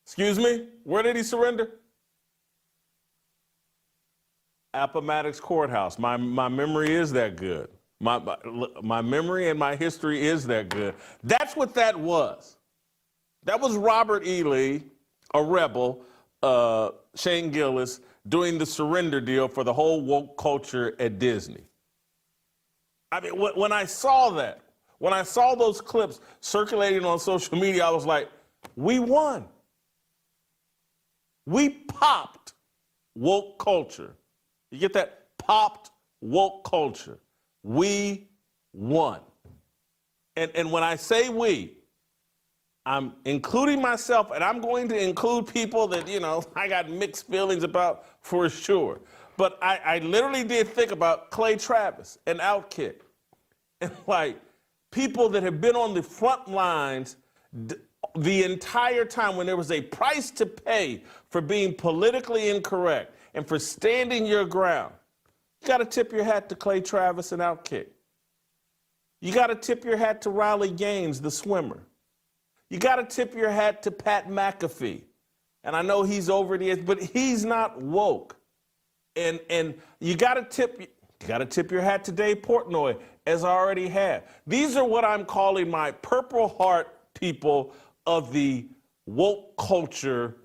Excuse me? Where did he surrender? Appomattox Courthouse. My memory is that good. My memory and my history is that good. That's what that was. That was Robert E. Lee, a rebel, Shane Gillis, doing the surrender deal for the whole woke culture at Disney. I mean, when I saw that, when I saw those clips circulating on social media, I was like, we won. We popped woke culture. You get that? Popped woke culture. We won. And when I say we, I'm including myself, and I'm going to include people that, I got mixed feelings about for sure. But I literally did think about Clay Travis and Outkick. And like people that have been on the front lines the entire time when there was a price to pay for being politically incorrect and for standing your ground. You got to tip your hat to Clay Travis and Outkick. You got to tip your hat to Riley Gaines, the swimmer. You got to tip your hat to Pat McAfee. And I know he's over the edge, but he's not woke. And you got to tip your hat to Dave Portnoy, as I already have. These are what I'm calling my Purple Heart people of the woke culture,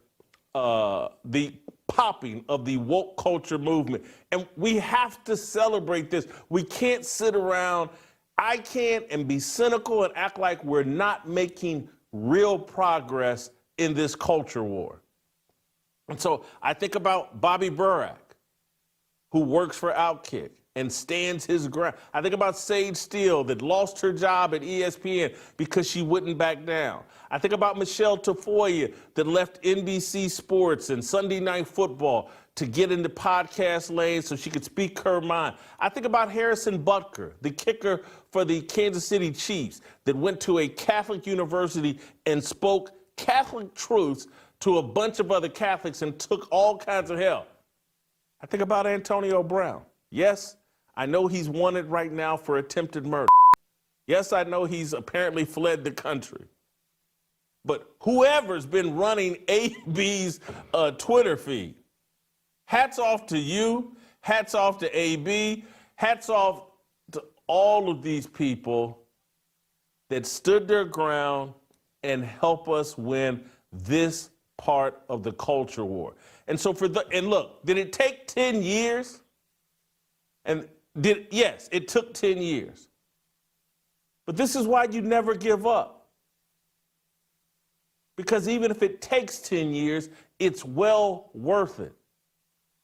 the popping of the woke culture movement. And we have to celebrate this. We can't sit around, I can't, and be cynical and act like we're not making real progress in this culture war. And so I think about Bobby Burack, who works for Outkick and stands his ground. I think about Sage Steele that lost her job at ESPN because she wouldn't back down. I think about Michelle Tafoya that left NBC Sports and Sunday Night Football to get into podcast lane so she could speak her mind. I think about Harrison Butker, the kicker for the Kansas City Chiefs, that went to a Catholic university and spoke Catholic truths to a bunch of other Catholics and took all kinds of hell. I think about Antonio Brown. Yes, I know he's wanted right now for attempted murder. Yes, I know he's apparently fled the country. But whoever's been running AB's Twitter feed, hats off to you, hats off to AB, hats off to all of these people that stood their ground and help us win this part of the culture war. And so and look, did it take 10 years? Yes, it took 10 years. But this is why you never give up. Because even if it takes 10 years, it's well worth it.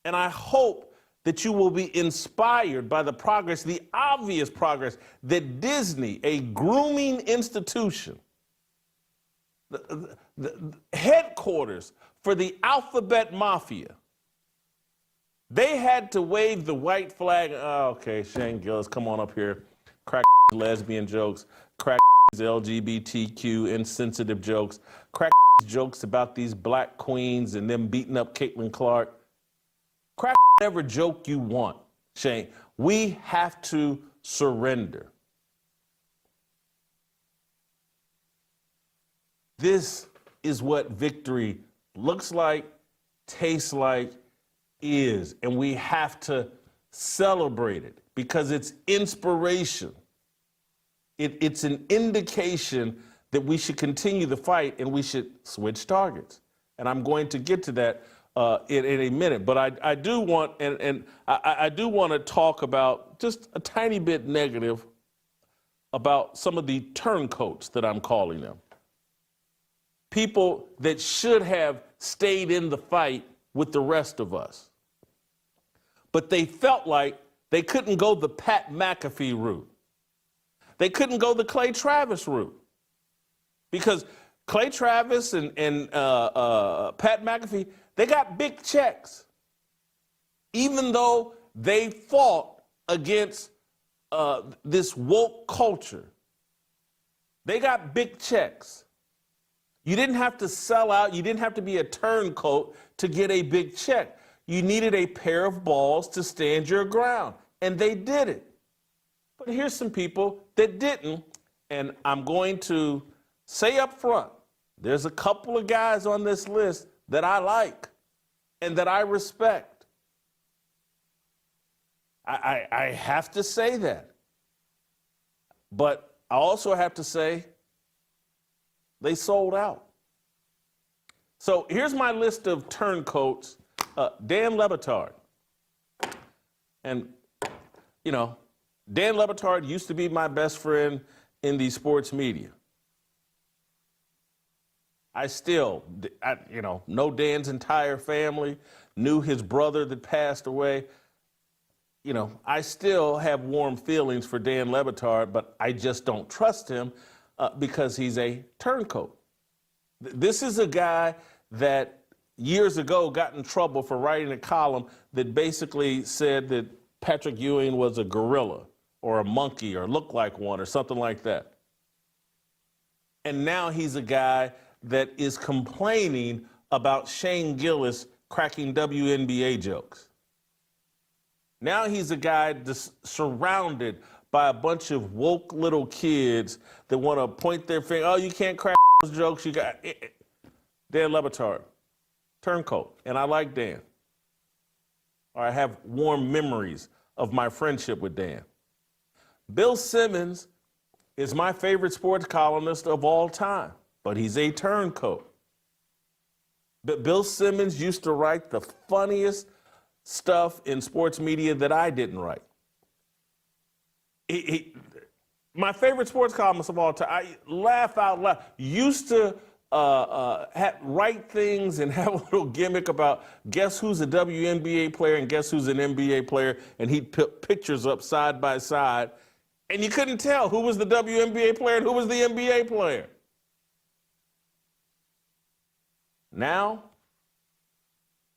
And I hope that you will be inspired by the progress, the obvious progress, that Disney, a grooming institution, the headquarters for the alphabet mafia, they had to wave the white flag. Oh, okay, Shane Gillis, come on up here. Crack lesbian jokes, crack LGBTQ insensitive jokes, crack jokes about these black queens and them beating up Caitlin Clark. Crack whatever joke you want, Shane. We have to surrender. This is what victory looks like, tastes like, is, and we have to celebrate it because it's inspiration. It's an indication that we should continue the fight and we should switch targets. And I'm going to get to that in a minute. But I do want, I do want to talk about just a tiny bit negative about some of the turncoats that I'm calling them. People that should have stayed in the fight with the rest of us. But they felt like they couldn't go the Pat McAfee route. They couldn't go the Clay Travis route. Because Clay Travis and Pat McAfee, they got big checks. Even though they fought against this woke culture, they got big checks. You didn't have to sell out. You didn't have to be a turncoat to get a big check. You needed a pair of balls to stand your ground, and they did it. But here's some people that didn't, and I'm going to say up front, There's a couple of guys on this list that I like and that I respect. I have to say that. But I also have to say they sold out. So here's my list of turncoats. Dan Le Batard. And, you know, Dan Le Batard used to be my best friend in the sports media. I still, know Dan's entire family, knew his brother that passed away. You know, I still have warm feelings for Dan Le Batard, but I just don't trust him because he's a turncoat. This is a guy that years ago got in trouble for writing a column that basically said that Patrick Ewing was a gorilla or a monkey or looked like one or something like that. And now he's a guy that is complaining about Shane Gillis cracking WNBA jokes. Now he's a guy surrounded by a bunch of woke little kids that want to point their finger, oh, you can't crack those jokes, you got Dan Le Batard, turncoat, and I like Dan. Or I have warm memories of my friendship with Dan. Bill Simmons is my favorite sports columnist of all time, but he's a turncoat. But Bill Simmons used to write the funniest stuff in sports media that I didn't write. My favorite sports columnist of all time, I laugh out loud, used to write things and have a little gimmick about guess who's a WNBA player and guess who's an NBA player, and he'd put pictures up side by side, and you couldn't tell who was the WNBA player and who was the NBA player. Now,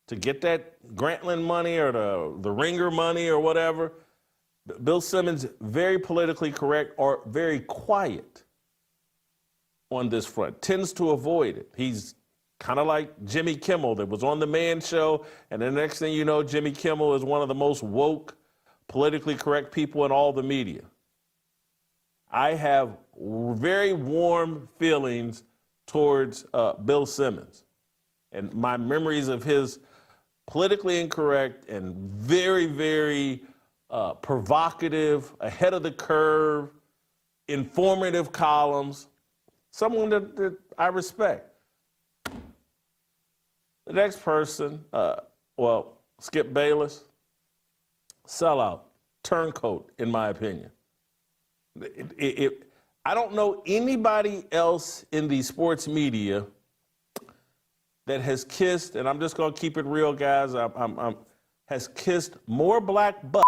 to get that Grantland money or the Ringer money or whatever, Bill Simmons, very politically correct or very quiet on this front, tends to avoid it. He's kind of like Jimmy Kimmel that was on The Man Show, and the next thing you know, Jimmy Kimmel is one of the most woke, politically correct people in all the media. I have very warm feelings towards Bill Simmons. And my memories of his politically incorrect and very, very provocative, ahead of the curve, informative columns, someone that I respect. The next person, Skip Bayless, sellout, turncoat, in my opinion. I don't know anybody else in the sports media that has kissed, and I'm just going to keep it real, guys, has kissed more black butt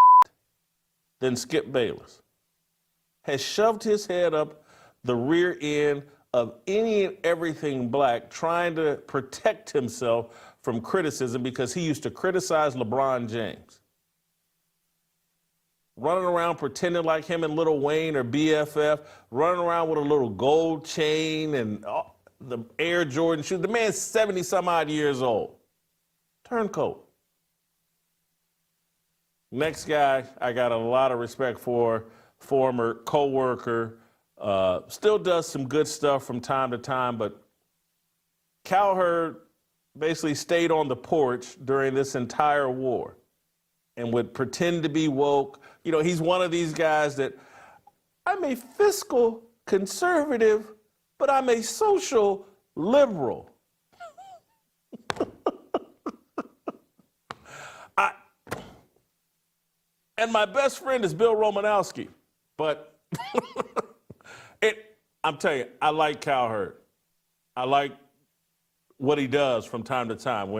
than Skip Bayless, has shoved his head up the rear end of any and everything black, trying to protect himself from criticism because he used to criticize LeBron James. Running around pretending like him and Lil Wayne are BFF, running around with a little gold chain and the Air Jordan shoes. The man's 70-some-odd years old. Turncoat. Next guy I got a lot of respect for, former co-worker, still does some good stuff from time to time, but Cowherd basically stayed on the porch during this entire war and would pretend to be woke. You know, he's one of these guys that, I'm a fiscal conservative, but I'm a social liberal. And my best friend is Bill Romanowski, but I'm telling you, I like Cowherd. I like what he does from time to time.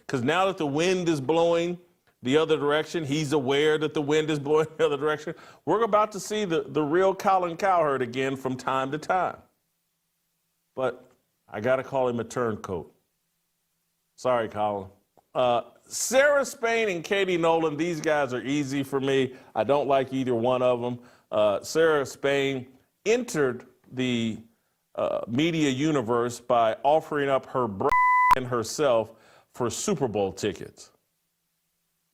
Because now that the wind is blowing the other direction, he's aware that the wind is blowing the other direction. We're about to see the real Colin Cowherd again from time to time. But I got to call him a turncoat. Sorry, Colin. Sarah Spain and Katie Nolan, these guys are easy for me. I don't like either one of them. Sarah Spain entered the media universe by offering up her brain and herself for Super Bowl tickets.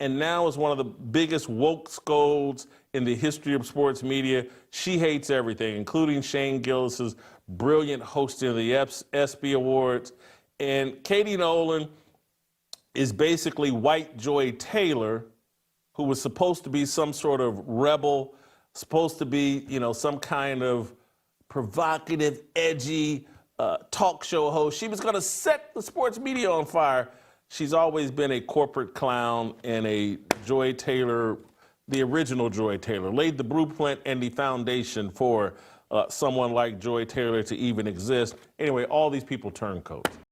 And now is one of the biggest woke scolds in the history of sports media. She hates everything, including Shane Gillis's brilliant hosting of the ESPY Awards. And Katie Nolan is basically white Joy Taylor, who was supposed to be some sort of rebel, supposed to be, some kind of provocative, edgy talk show host. She was going to set the sports media on fire. She's always been a corporate clown and a Joy Taylor, the original Joy Taylor, laid the blueprint and the foundation for someone like Joy Taylor to even exist. Anyway, all these people turncoats.